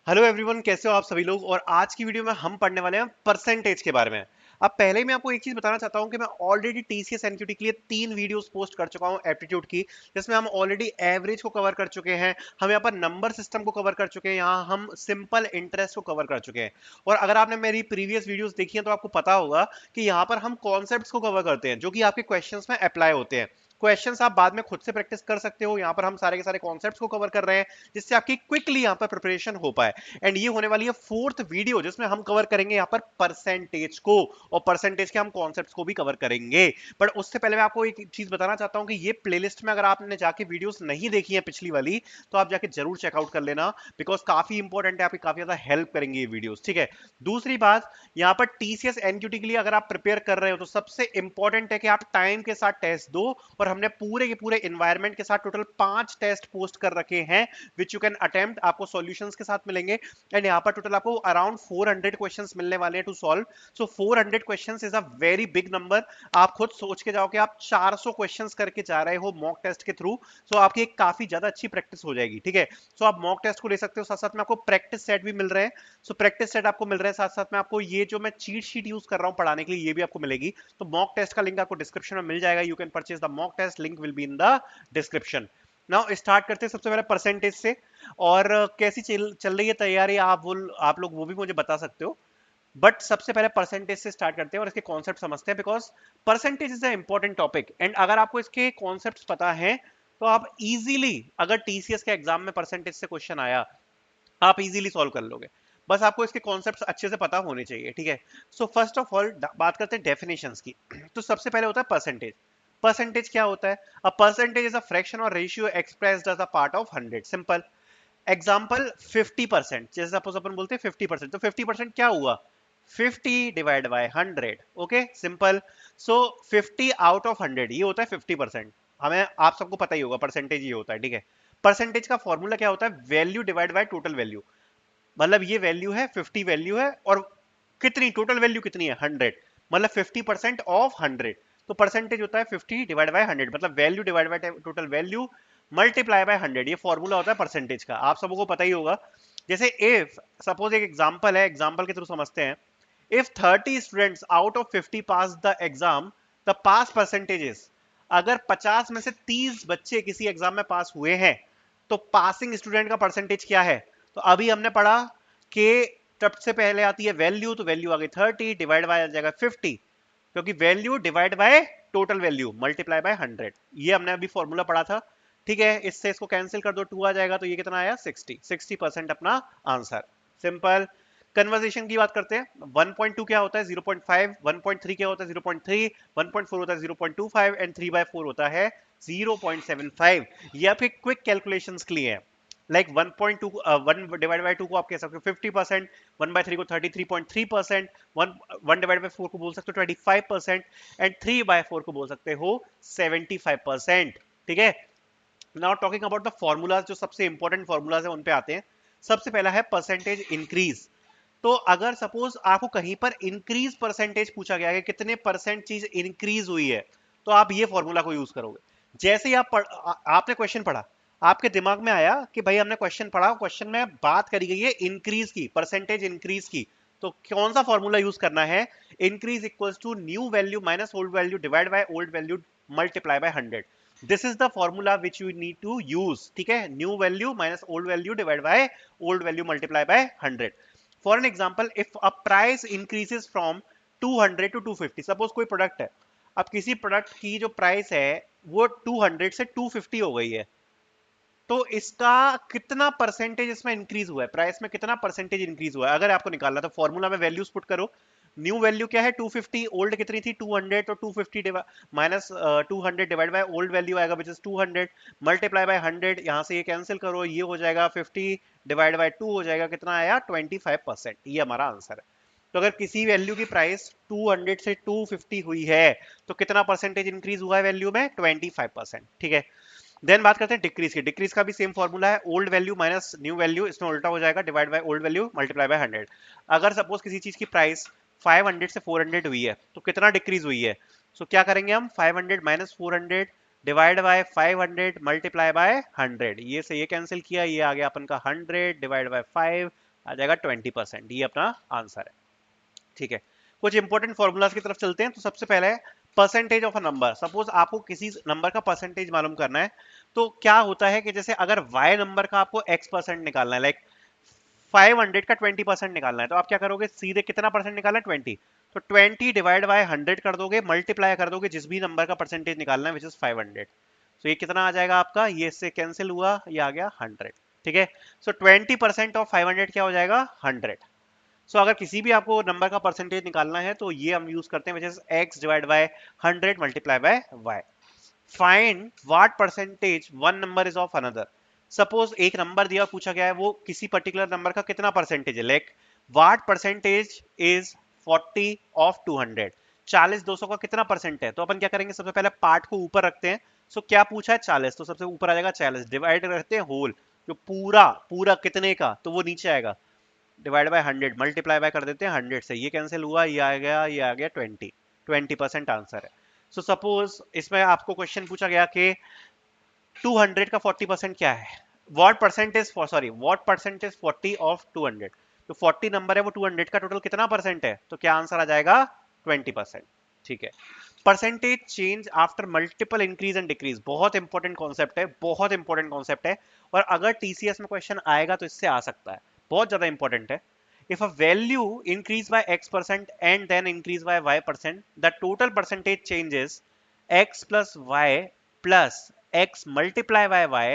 Hello everyone, कैसे हो आप सभी लोग। और आज की वीडियो में हम पढ़ने वाले हैं परसेंटेज के बारे में। अब पहले ही मैं आपको एक चीज बताना चाहता हूं कि मैं ऑलरेडी टीसीएस एनक्यूटी के लिए 3 वीडियोस पोस्ट कर चुका हूं एप्टीट्यूड की, जिसमें हम ऑलरेडी एवरेज को कवर कर चुके हैं, हम यहाँ पर नंबर सिस्टम को कवर कर चुके हैं, यहाँ हम सिंपल इंटरेस्ट को कवर कर चुके हैं। और अगर आपने मेरी प्रीवियस वीडियोस देखी है तो आपको पता होगा कि यहाँ पर हम कॉन्सेप्ट्स को कवर करते हैं जो कि आपके क्वेश्चंस में अप्लाई होते हैं। क्वेश्चंस आप बाद में खुद से प्रैक्टिस कर सकते हो। यहाँ पर हम सारे के सारे कॉन्सेप्ट्स को कवर कर रहे हैं जिससे आपकी क्विकली यहाँ पर प्रिपरेशन हो पाए। एंड ये होने वाली है फोर्थ वीडियो जिसमें हम कवर करेंगे यहाँ पर परसेंटेज को, और परसेंटेज के हम कॉन्सेप्ट्स को भी कवर करेंगे। बट उससे पहले मैं आपको एक चीज बताना चाहता हूँ कि ये प्लेलिस्ट में अगर आपने जाके वीडियोस नहीं देखी है पिछली वाली, तो आप जाके जरूर चेकआउट कर लेना, बिकॉज काफी इंपॉर्टेंट है, आपकी काफी ज्यादा हेल्प करेंगे ये वीडियोस। ठीक है। दूसरी बात, यहाँ पर टीसीएस एनक्यूटी के लिए अगर आप प्रिपेयर कर रहे हो तो सबसे इंपॉर्टेंट है कि आप टाइम के साथ टेस्ट दो। और हमने पूरे के पूरे इन्वायरमेंट के साथ टोटल 5 टेस्ट पोस्ट कर रखे हैं विच यू कैन अटेम्प्ट, आपको सॉल्यूशंस के साथ मिलेंगे। एंड यहाँ पर टोटल आपको अराउंड 400 क्वेश्चंस मिलने वाले हैं to solve. So 400 questions is a very big number. आप खुद सोच के जाओ कि आप 400 क्वेश्चंस करके जा रहे हो मॉक टेस्ट के थ्रू। सो आपकी एक काफी ज्यादा अच्छी प्रैक्टिस हो जाएगी। ठीक है। सो आप मॉक टेस्ट को ले सकते हो, साथ साथ में आपको प्रैक्टिस सेट भी मिल रहे हैं। सो प्रैक्टिस सेट आपको मिल रहे हैं, साथ साथ में आपको ये जो मैं चीट शीट यूज कर रहा हूँ पढ़ाने के लिए ये भी आपको मिलेगी। तो मॉक टेस्ट का लिंक आपको डिस्क्रिप्शन में मिल जाएगा। You can purchase the mock test, link will be in the description. Now start करते हैं सबसे पहले परसेंटेज से। और कैसी चल रही है तैयारी, आप लोग वो भी मुझे बता सकते हो। बट सबसे पहले परसेंटेज से स्टार्ट करते हैं और इसके कॉन्सेप्ट समझते हैं, because percentage is a important topic. And अगर आपको इसके कॉन्सेप्ट पता है तो आप इजीली, अगर टीसीएस के एग्जाम में परसेंटेज से क्वेश्चन आया, आप इजीली सॉल्व कर लोगे। बस आपको इसके कॉन्सेप्ट्स अच्छे से पता होने चाहिए। ठीक है। सो फर्स्ट ऑफ ऑल बात करते हैं डेफिनेशंस की। तो सबसे पहले होता है परसेंटेज। परसेंटेज क्या होता है? A percentage is a fraction और ratio expressed as a part of 100। Simple example, 50%। जैसे सपोज अपन बोलते हैं 50%, तो 50% क्या हुआ? 50 divide by 100। Okay, simple. So 50 out of 100 ये होता है 50%। हमें, आप सबको पता ही होगा परसेंटेज ये होता है। ठीक है। परसेंटेज का फॉर्मूला क्या होता है? Value divide by total value. मतलब ये वैल्यू है, 50 वैल्यू है, और कितनी टोटल वैल्यू कितनी है? 100। मतलब 50% ऑफ 100। तो परसेंटेज होता है 50 डिवाइड बाय 100, मतलब value divide by total value multiply by 100। ये फॉर्मूला होता है परसेंटेज का, आप सबको पता ही होगा। जैसे इफ सपोज एक एग्जांपल है, एग्जांपल के थ्रू समझते हैं। If 30 students out of 50 pass the exam, the pass percentage is. अगर 50 में से 30 बच्चे किसी एग्जाम में पास हुए हैं तो पासिंग स्टूडेंट का परसेंटेज क्या है? तो अभी हमने पढ़ा कि सबसे पहले आती है वैल्यू, तो वैल्यू आ गई 30 डिवाइड बाय आ जाएगा 50, क्योंकि value divide by total value multiply by 100। ये हमने अभी फॉर्मूला पढ़ा था। ठीक है। इससे इसको कैंसिल कर दो, 2 आ जाएगा, तो ये कितना आया? 60% अपना आंसर। सिंपल। कन्वर्जेशन की बात करते हैं। 1.2 क्या होता है? 0.5। 1.3 क्या होता है? 0.3। 1.4 होता है 0.25 एंड 3/4 होता है 0.75। ये आपके क्विक कैलकुलेशंस के लिए है। लाइक 1.2, 1 डिवाइड बाय 2 को आप कह सकते हो 50%, 1/3 को 33.3%, 1 डिवाइड बाय 4 को बोल सकते हो 25%, एंड 3/4 को बोल सकते हो 75%। ठीक है। Now talking about the formulas, जो सबसे इंपॉर्टेंट फॉर्मूलाज है उन पे आते हैं। सबसे पहला है परसेंटेज इंक्रीज। तो अगर सपोज आपको कहीं पर इंक्रीज परसेंटेज पूछा गया है, कितने परसेंट चीज इंक्रीज हुई है, तो आप ये फॉर्मूला को यूज करोगे। जैसे ही आपने क्वेश्चन पढ़ा, आपके दिमाग में आया कि भाई हमने क्वेश्चन पढ़ा, क्वेश्चन में बात करी गई है इंक्रीज की, परसेंटेज इंक्रीज की, तो कौन सा फॉर्मूला यूज करना है? Increase equals to new value minus old value divide by old value multiply by 100। This is the formula which you need to use. ठीक है। New value minus old value divide by old value multiply by 100। For an example, if a price increases from 200 to 250, suppose कोई product है। अब किसी product की जो price है वो 200 से 250 हो गई है, तो इसका कितना परसेंटेज इसमें इंक्रीज हुआ है? प्राइस में कितना परसेंटेज इंक्रीज हुआ है अगर आपको निकालना, तो फॉर्मूला में वैल्यूज पुट करो। न्यू वैल्यू क्या है? 250। ओल्ड कितनी थी? 200। तो 250 minus 200 divide by old value आएगा विच इज 200, मल्टीप्लाई बाय 100। यहां से ये कैंसिल करो, ये हो जाएगा 50 डिवाइड बाय 2 हो जाएगा, कितना आया? 25%। ये हमारा आंसर है। तो अगर किसी वैल्यू की प्राइस 200 से 250 हुई है तो कितना परसेंटेज इंक्रीज हुआ है वैल्यू में? 25%। ठीक है। देन बात करते हैं डिक्रीज की। डिक्रीज का भी सेम फॉर्मूला है, old value minus new value, इसमें उल्टा हो जाएगा, divide by old value multiply by 100। अगर सपोज किसी चीज की प्राइस 500 से 400 हुई है तो कितना डिक्रीज हुई है? सो क्या करेंगे हम? 500 minus 400 divide by 500 multiply by 100। ये से ये कैंसिल किया, ये आ गया अपन का 100 डिवाइड बाय 5 आ जाएगा 20%। ये अपना आंसर है। ठीक है, कुछ इंपॉर्टेंट फॉर्मूलाज की तरफ चलते हैं। तो सबसे पहले है percentage of a number. Suppose आपको किसी नंबर का परसेंटेज मालूम करना है, तो क्या होता है कि जैसे अगर y नंबर का आपको x% निकालना है, लाइक 500 का 20% निकालना है, तो आप क्या करोगे, सीधे कितना परसेंट निकालना है, 20। तो 20 डिवाइड बाय 100 कर दोगे, मल्टीप्लाई कर दोगे जिस भी नंबर का परसेंटेज निकालना है, विच इज 500। तो ये कितना आ जाएगा आपका, ये इससे कैंसिल हुआ, ये आ गया 100। ठीक है, सो 20% ऑफ 500 क्या हो जाएगा, 100। सो अगर किसी भी आपको नंबर का परसेंटेज निकालना है तो ये हम यूज करते हैं, which is x divide by 100 multiply by y। Find what percentage one number is of another. Suppose एक नंबर दिया, पूछा गया है वो किसी पर्टिकुलर नंबर का कितना परसेंटेज है, like what percentage is 40 of 200। 40 200 का कितना परसेंट है, तो अपन क्या करेंगे, सबसे पहले पार्ट को ऊपर रखते हैं। सो क्या पूछा है, 40, तो सबसे ऊपर आ जाएगा 40, डिवाइड करते हैं होल, जो पूरा पूरा कितने का, तो वो नीचे आएगा, डिवाइड बाय 100, मल्टीप्लाई बाय कर देते हैं 100 से, ये कैंसिल हुआ, ये आ गया, ये आ गया 20। 20% आंसर है। सो सपोज इसमें आपको क्वेश्चन पूछा गया कि 200 का 40% क्या है, what percentage, sorry what percentage 40 of 200। तो 40 नंबर है, वो 200 का टोटल कितना परसेंट है, तो क्या आंसर आ जाएगा, 20%। ठीक है, percentage change after multiple increase and decrease, बहुत इंपॉर्टेंट कॉन्सेप्ट है, बहुत इंपॉर्टेंट कॉन्सेप्ट है। और अगर टीसीएस में क्वेश्चन आएगा तो इससे आ सकता है, बहुत ज्यादा इंपॉर्टेंट है। If a value increase by x% and then increase by y%, the total percentage changes x plus y plus x multiply by y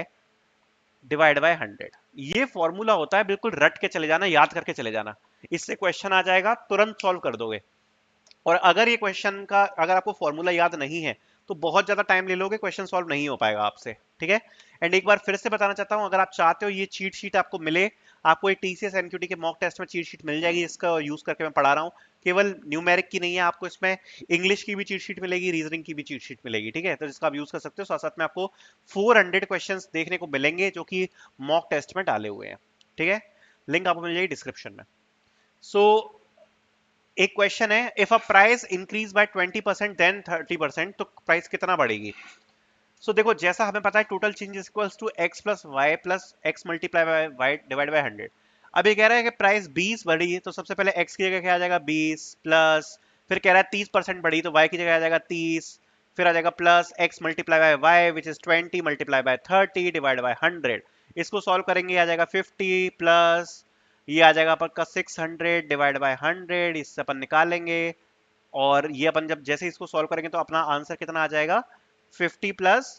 divide by 100। ये फॉर्मूला होता है, बिल्कुल रट के चले जाना, याद करके चले जाना, इससे क्वेश्चन आ जाएगा, तुरंत सॉल्व कर दोगे। और अगर ये क्वेश्चन का, अगर आपको फॉर्मूला याद नहीं है तो बहुत ज्यादा टाइम ले लोगे, क्वेश्चन सॉल्व नहीं हो पाएगा आपसे। ठीक है, एंड एक बार फिर से बताना चाहता हूं, अगर आप चाहते हो ये चीट शीट आपको मिले, आपको एक टीसीएस एनक्यूटी के मॉक टेस्ट में चीट शीट मिल जाएगी, इसका यूज करके मैं पढ़ा रहा हूँ। केवल न्यूमेरिक की नहीं है, आपको इसमें इंग्लिश की भी चीट शीट मिलेगी, रीजनिंग की भी चीट शीट मिलेगी। ठीक है, तो जिसका आप यूज कर सकते हो। साथ साथ में आपको 400 क्वेश्चंस देखने को मिलेंगे जो कि मॉक टेस्ट में डाले हुए हैं। ठीक है, लिंक आपको मिल जाएगी डिस्क्रिप्शन में। सो एक क्वेश्चन है, if a price increase by 20% then 30%, तो प्राइस कितना बढ़ेगी। सो देखो, जैसा हमें पता है total change equals to x plus x multiply by y divide by 100। अब ये कह रहा है कि प्राइस 20 बढ़ी है, तो सबसे पहले x की जगह क्या आ जाएगा, 20 प्लस, फिर कह रहा है 30% बढ़ी, तो y की जगह आ जाएगा 30, फिर आ जाएगा plus x multiply by y which is 20 multiply by 30 divide by 100। इसको सॉल्व करेंगे, आ जाएगा 50 प्लस, ये आ जाएगा अपन का 600 डिवाइड बाय 100, इससे अपन निकालेंगे। और ये अपन जब जैसे इसको सॉल्व करेंगे तो अपना आंसर कितना आ जाएगा, 50 प्लस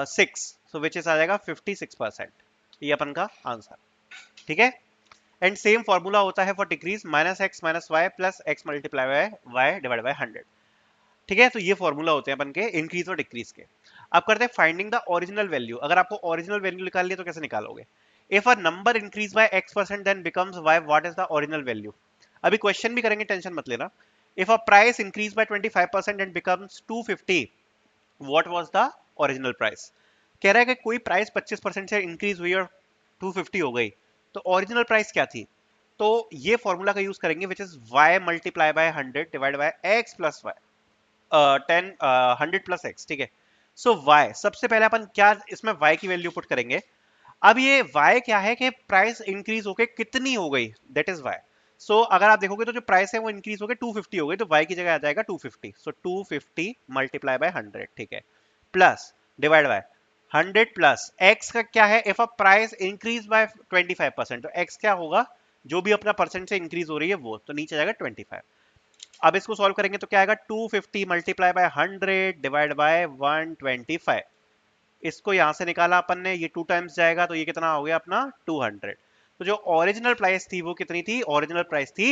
6, सो विच इज आ जाएगा 56%। ये अपन का आंसर। ठीक है, एंड सेम फॉर्मूला होता है for decrease, minus X minus Y plus X multiply by Y divide by 100। ठीक है, तो ये फॉर्मूला होते हैं अपन के इंक्रीज और डिक्रीज के। अब करते हैं फाइंडिंग द ओरिजिनल वैल्यू। अगर आपको ओरिजिनल वैल्यू निकालनी है तो कैसे निकालोगे, if a number increase by x% then becomes y, what is the original value. अभी क्वेश्चन भी करेंगे, टेंशन मत लेना। If a price increase by 25% and becomes 250, what was the original price. कह रहा है कि कोई प्राइस 25% से इंक्रीज हुई और 250 हो गई, तो ओरिजिनल प्राइस क्या थी। तो ये फॉर्मूला का यूज करेंगे, which is y multiply by 100 divide by x plus Y, 100 plus X. ठीक है, सो y सबसे पहले अपन क्या इसमें y की वैल्यू पुट करेंगे। अब ये y क्या है कि प्राइस इंक्रीज होके कितनी हो गई, दैट इज y। सो अगर आप देखोगे तो जो प्राइस है वो इंक्रीज होके 250 हो गई, तो y की जगह आ जाएगा 250। सो 250 मल्टीप्लाई बाय 100। ठीक है, plus divide by 100 plus x का क्या है, if a price increase by 25%, तो x क्या होगा, जो भी अपना परसेंट से इंक्रीज हो रही है वो, तो नीचे जाएगा 25। अब इसको सॉल्व करेंगे तो क्या आएगा, 250 मल्टीप्लाई बाय 100 डिवाइड बाय 125। इसको यहां से निकाला अपन ने, ये 2 टाइम्स जाएगा, तो ये कितना हो गया अपना 200। तो जो ओरिजिनल प्राइस थी वो कितनी थी, ओरिजिनल प्राइस थी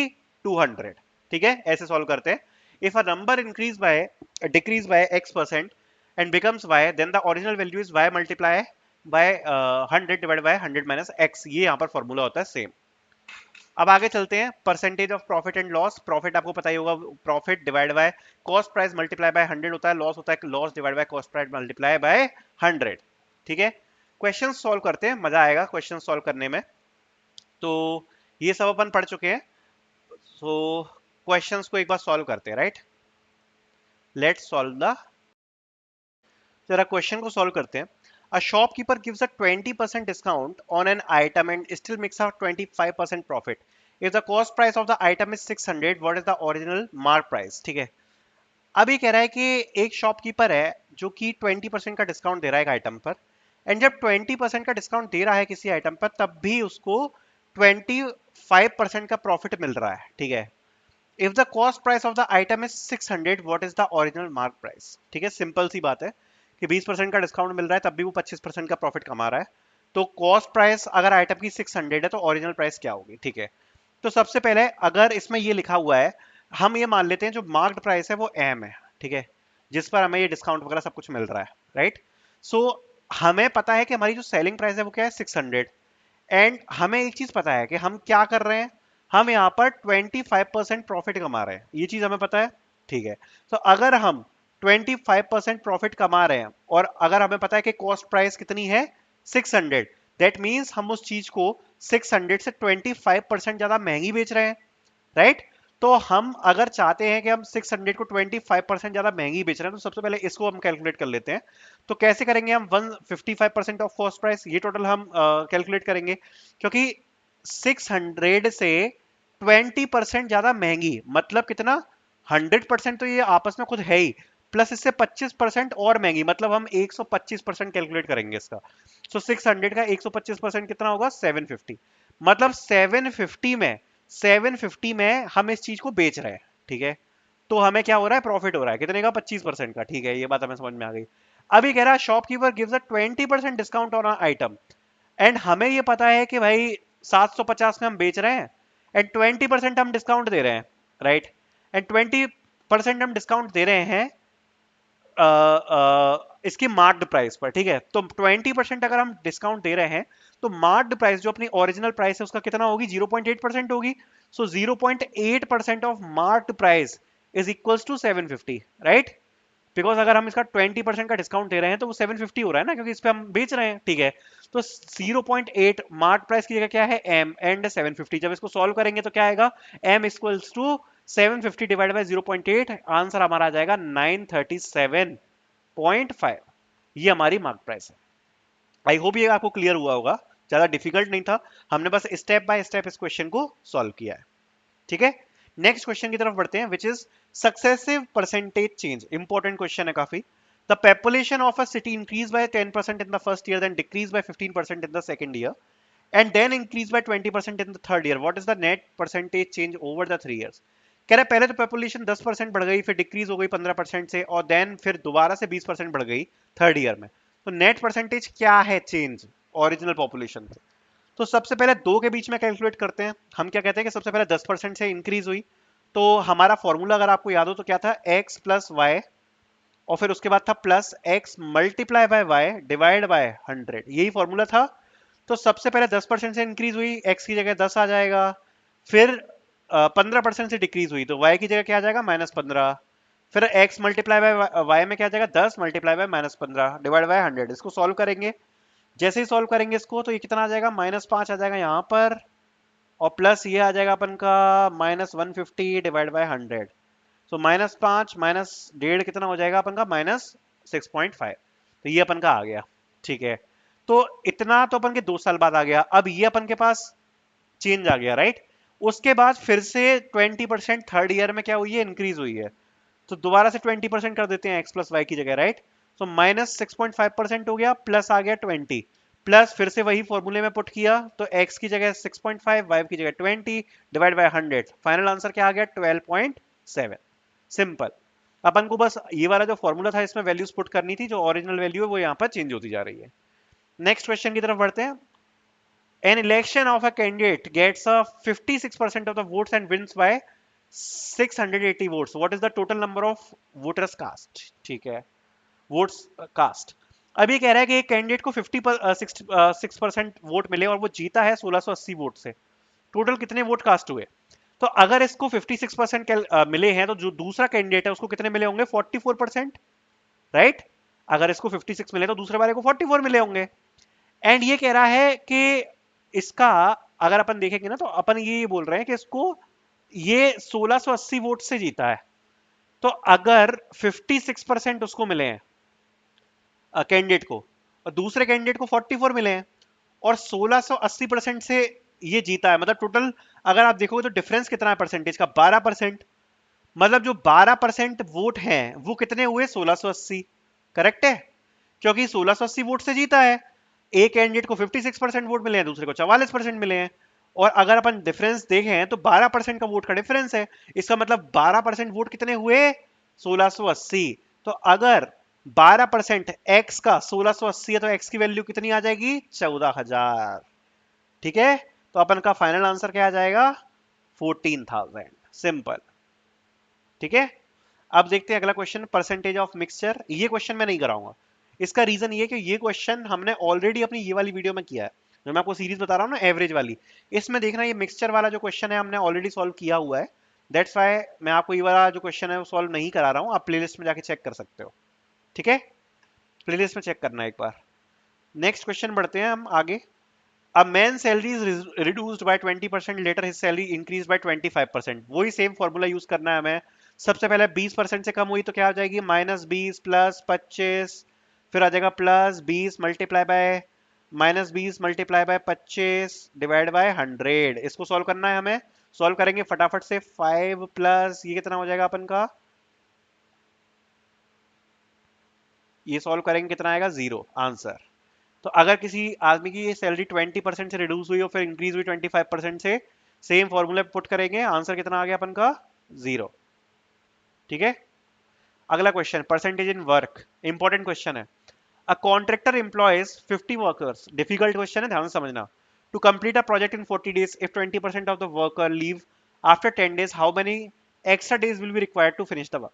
200। ठीक है, ऐसे सॉल्व करते हैं। If a number increase by decrease by x% and becomes y, then the original value is y multiply by 100 divide by 100 minus x। ये यहाँ पर फॉर्मूला होता है सेम। अब आगे चलते हैं, percentage of profit and loss. Profit आपको पता ही होगा, profit divide by cost price multiply by 100 होता है, लॉस होता है loss divide by cost price multiply by 100। ठीक है, क्वेश्चन सॉल्व करते हैं, मजा आएगा क्वेश्चन सॉल्व करने में। तो ये सब अपन पढ़ चुके हैं, सो क्वेश्चंस को एक बार सॉल्व करते हैं, राइट। लेट्स सॉल्व द, जरा क्वेश्चन को सॉल्व करते हैं। A shopkeeper gives a 20% discount on an item and still makes a 25% profit. If the cost price of the item is 600, what is the original mark price? ठीक है, अब ये कह रहा है कि एक शॉपकीपर है जो कि 20% का डिस्काउंट दे रहा है एक आइटम पर, एंड जब 20% का डिस्काउंट दे रहा है किसी आइटम पर तब भी उसको 25% का प्रॉफिट मिल रहा है, ठीक है। If the cost price of the item is 600, what is the original mark price? ठीक है, सिंपल सी बात है कि 20% का डिस्काउंट मिल रहा है तब भी वो 25% का प्रॉफिट कमा रहा है, तो कॉस्ट प्राइस अगर आइटम की 600 है तो ओरिजिनल प्राइस क्या होगी? ठीक है, तो सबसे पहले अगर इसमें ये लिखा हुआ है, हम ये मान लेते हैं जो मार्क्ड प्राइस है वो एम है, ठीक है, जिस पर हमें ये डिस्काउंट वगैरह सब कुछ मिल रहा है, राइट। सो हमें पता है कि हमारी जो सेलिंग प्राइस है वो क्या है, 600, एंड हमें एक चीज पता है कि हम क्या कर रहे हैं, हम यहाँ पर 25% प्रॉफिट कमा रहे हैं, ये चीज हमें पता है, ठीक है। तो अगर हम 25% प्रॉफिट कमा रहे हैं और अगर हमें पता है कि कॉस्ट प्राइस कितनी है 600, दैट मीन्स हम उस चीज को 600 से 25% ज्यादा महंगी बेच रहे हैं, राइट। तो हम अगर चाहते हैं कि हम 600 को 25% ज्यादा महंगी बेच रहे हैं तो सबसे पहले इसको हम कैलकुलेट कर लेते हैं। तो कैसे करेंगे हम? 155% ऑफ कॉस्ट प्राइस, ये टोटल हम कैलकुलेट करेंगे, क्योंकि 600 से 20% ज्यादा महंगी मतलब कितना? 100% तो ये आपस में खुद है ही, प्लस इससे 25% और महंगी मतलब हम 125% कैलकुलेट करेंगे इसका। सो 600 का 125% कितना होगा? 750। मतलब 750 में हम इस चीज को बेच रहे हैं, ठीक है। तो हमें क्या हो रहा है? प्रॉफिट हो रहा है, कितने का? 25% का, ठीक है, ये बात हमें समझ में आ गई। अभी कह रहा है shopkeeper gives a 20% discount on item, and हमें ये पता है कि भाई 750 में हम बेच रहे हैं एंड 20% हम डिस्काउंट दे रहे हैं, राइट। एंड 20% हम डिस्काउंट दे रहे हैं इसकी मार्क्ड प्राइस पर, ठीक है। तो 20% अगर हम डिस्काउंट दे रहे हैं तो मार्क्ड प्राइस जो अपनी ओरिजिनल प्राइस है उसका कितना होगी? 0.8% होगी। So 0.8% of marked price is equals to 750, right. Because अगर हम इसका 20% का डिस्काउंट दे रहे हैं तो वो 750 हो रहा है ना, क्योंकि इस पे हम बेच रहे हैं, ठीक है। तो 0.8 मार्क प्राइस की जगह क्या है? M and 750। जब इसको सॉल्व करेंगे तो क्या आएगा? M equals to 750 divide by 0.8, answer हमारा आ जाएगा 937.5। ये हमारी मार्क प्राइस है। आई होप ये आपको क्लियर हुआ होगा, ज्यादा डिफिकल्ट नहीं था, हमने बस स्टेप बाय स्टेप इस क्वेश्चन को सॉल्व किया है, ठीक है। नेक्स्ट क्वेश्चन की तरफ बढ़ते हैं, which is successive percentage change. Important question है काफी। The population of a city increase by 10% in the first year, then decrease by 15% in the second year, and then increase by 20% in the third year. What is the net percentage change over the 3 years? कह रहा है पहले तो population 10% बढ़ गई, फिर decrease हो गई 15% से, और देन फिर दोबारा से 20% बढ़ गई थर्ड ईयर में। तो नेट परसेंटेज क्या है चेंज ओरिजिनल पॉपुलेशन से? तो सबसे पहले दो के बीच में कैलकुलेट करते हैं। हम क्या कहते हैं कि सबसे पहले 10% से इंक्रीज हुई, तो हमारा फॉर्मूला अगर आपको याद हो तो क्या था? x प्लस वाई, और फिर उसके बाद था plus x multiply by Y divide by 100, यही फॉर्मूला था। तो सबसे पहले 10% से इंक्रीज हुई, x की जगह 10 आ जाएगा। फिर 15% से डिक्रीज हुई तो y की जगह क्या आ जाएगा? -15। फिर x मल्टीप्लाई बाय वाई में क्या आ जाएगा? 10 मल्टीप्लाई बाय -15 डिवाइड बाय 100। इसको सॉल्व करेंगे, जैसे ही सॉल्व करेंगे इसको तो ये कितना आ जाएगा? -5 आ जाएगा यहाँ पर, और प्लस ये आ जाएगा अपन का -150 डिवाइड बाय 100। सो -5 -1.5 कितना हो जाएगा अपन का? -6.5। तो ये अपन का आ गया, ठीक है। तो इतना तो अपन के 2 साल बाद आ गया। अब ये अपन के पास चेंज आ गया, राइट। उसके बाद फिर से 20% थर्ड ईयर में क्या हुई है? इंक्रीज हुई है। तो दोबारा से 20% कर देते हैं x प्लस वाई की जगह, राइट। तो -6.5% हो गया, प्लस आ गया 20, प्लस फिर से वही फॉर्मूले में पुट किया तो x की जगह 6.5, y की जगह 20 डिवाइड बाय 100। फाइनल आंसर क्या आ गया? 12.7। सिंपल। अपन को बस ये वाला जो फॉर्मूला था इसमें वैल्यूज पुट करनी थी, जो ओरिजिनल वैल्यू है वो यहाँ पर चेंज होती जा रही है। नेक्स्ट क्वेश्चन की तरफ बढ़ते हैं। An election of a candidate gets a 56% of the votes and wins by 680 votes. What is the total number of voters cast? ठीक है, वोट्स कास्ट। अब ये कह रहा है कि एक कैंडिडेट को 6% वोट मिले और वो जीता है 1680 वोट से। टोटल कितने वोट कास्ट हुए? तो अगर इसको 56% मिले हैं तो जो दूसरा कैंडिडेट है उसको कितने मिले होंगे? 44%, राइट। अगर इसको 56 मिले तो दूसरे वाले को 44 मिले होंगे। एंड ये कह रहा है कि इसका अगर अपन देखेंगे ना तो अपन ये बोल रहे हैं कि इसको ये 1680 वोट से जीता है। तो अगर 56% उसको मिले हैं कैंडिडेट को, और दूसरे कैंडिडेट को 44 मिले हैं और 1680% से ये जीता है। मतलब टोटल अगर आप देखोगे तो डिफरेंस कितना है परसेंटेज का, 12%। मतलब जो 12% वोट हैं वो कितने हुए, 1680। करेक्ट है, क्योंकि 1680 वोट से जीता है। एक कैंडिडेट को 56% वोट मिले हैं, दूसरे को 44% मिले हैं। और अगर अपन डिफरेंस देखें तो 12% का वोट का डिफरेंस है। इसका मतलब 12% वोट कितने हुए, 1680। तो अगर 12% एक्स का 1680 है तो एक्स की वैल्यू कितनी आ जाएगी, 14,000। ठीक है, तो अपन का फाइनल आंसर क्या आ जाएगा, 14,000। सिंपल। ठीक है, अब देखते हैं अगला क्वेश्चन, परसेंटेज ऑफ मिक्सचर। ये क्वेश्चन मैं नहीं कराऊंगा। इसका रीजन ये कि ये क्वेश्चन हमने ऑलरेडी अपनी ये वाली वीडियो में किया है, जो मैं आपको सीरीज बता रहा हूँ ना एवरेज वाली। इसमें देखना ये मिक्सचर वाला जो क्वेश्चन है हमने ऑलरेडी सॉल्व किया हुआ है। दैट्स वाई मैं आपको ये वाला जो क्वेश्चन है वो सॉल्व नहीं करा रहा हूँ, आप प्लेलिस्ट में जाके चेक कर सकते हो। ठीक है, प्लेलिस्ट में चेक करना एक बार। नेक्स्ट क्वेश्चन बढ़ते हैं हम आगे। A man's salary is reduced by 20%, later his salary increased by 25%। वही सेम फॉर्मूला यूज करना है हमें। सबसे पहले 20% से कम हुई तो क्या हो जाएगी, -20 प्लस 25, फिर आ जाएगा +20 multiply by -20 multiply by 25 divide by 100। इसको सॉल्व करना है हमें। सॉल्व करेंगे फटाफट से। 5 प्लस ये कितना हो जाएगा अपन का, ये सॉल्व करेंगे कितना आएगा, 0 आंसर। तो अगर किसी आदमी की ये सैलरी 20% से रिड्यूस हुई और फिर इंक्रीज हुई 25% से, सेम फॉर्मूला पुट करेंगे, आंसर कितना आ गया अपन का, 0। ठीक है, अगला question, percentage in work. Important question है। A contractor employs 50 workers, difficult question है, ध्यान से समझना। To complete a project in 40 days, if 20% of the worker leave after 10 days, how many extra days will be required to finish the work.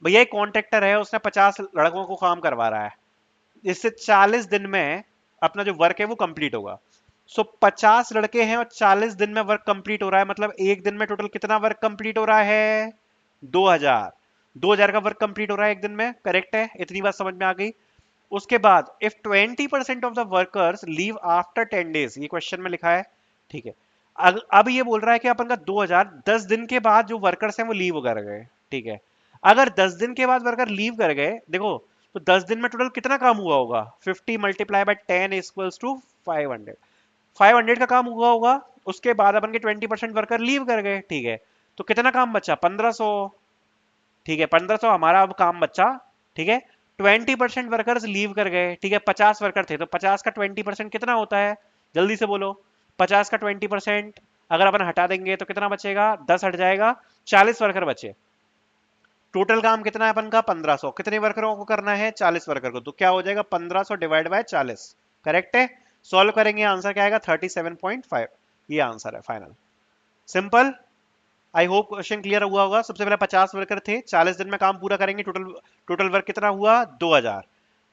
भैया एक contractor है, उसने 50 लड़कों को काम करवा रहा है, इससे 40 दिन में अपना जो वर्क है वो कंप्लीट होगा। सो 50 लड़के हैं और 40 दिन में वर्क कंप्लीट हो रहा है, मतलब एक दिन में टोटल कितना वर्क कंप्लीट हो रहा है, 2000। 2000 का वर्क कंप्लीट हो रहा है एक दिन में, करेक्ट है, इतनी बात समझ में आ गई। उसके बाद if 20% of the workers leave after 10 days, ये क्वेश्चन में लिखा है। ठीक है, अब ये बोल रहा है कि अपन का 2000 10 दिन के बाद जो वर्कर्स हैं वो लीव कर गए। ठीक है, अगर 10 दिन के बाद वर्कर लीव कर गए, देखो तो 10 दिन में टोटल कितना काम हुआ होगा, 50 मल्टीप्लाई बाय 10 इक्वल्स टू 500। 500 का काम हुआ होगा। उसके बाद अपन के 20% वर्कर लीव कर गए। ठीक है, तो कितना काम बचा, 1500। ठीक है, 1500 हमारा अब काम बचा। ठीक है, 20% वर्कर्स लीव कर गए। ठीक है, 50 वर्कर थे तो 50 का 20% कितना होता है, जल्दी से बोलो। 50 का 20% अगर अपन हटा देंगे तो कितना बचेगा, 10 हट जाएगा, 40 वर्कर बचे। टोटल काम कितना है अपन का, 1500। कितने वर्करों को करना है, 40 वर्कर को, तो क्या हो जाएगा 1500 डिवाइड बाय 40। करेक्ट है, सॉल्व करेंगे आंसर क्या आएगा, 37.5। ये आंसर है final. Simple. I hope question clear हुआ होगा। सबसे पहले 50 वर्कर थे, 40 दिन में काम पूरा करेंगे। टोटल टोटल वर्क कितना हुआ, 2000।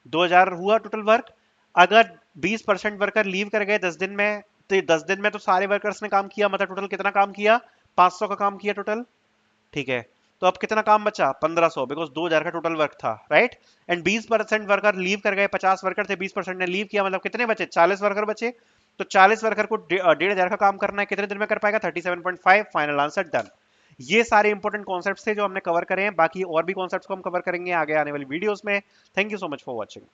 2000 हुआ टोटल वर्क। अगर 20% वर्कर लीव कर गए 10 दिन में, तो 10 दिन में तो सारे वर्कर्स ने काम किया, मतलब टोटल कितना काम किया, 500 का काम किया टोटल। ठीक है, तो अब कितना काम बचा, 1500, बिकॉज 2000 का टोटल वर्क था, राइट। एंड 20% वर्कर लीव कर गए, 50 वर्कर थे, 20% ने लीव किया, मतलब कितने बचे, 40 वर्कर बचे। तो 40 वर्कर को 1500 का काम करना है, कितने दिन में कर पाएगा, 37.5। Final answer done. ये सारे इंपॉर्टेंट कॉन्सेप्ट्स थे जो हमने कवर करे हैं, बाकी और भी कॉन्सेप्ट्स को हम कवर करेंगे आगे आने वाली वीडियोस में। Thank you so much for watching.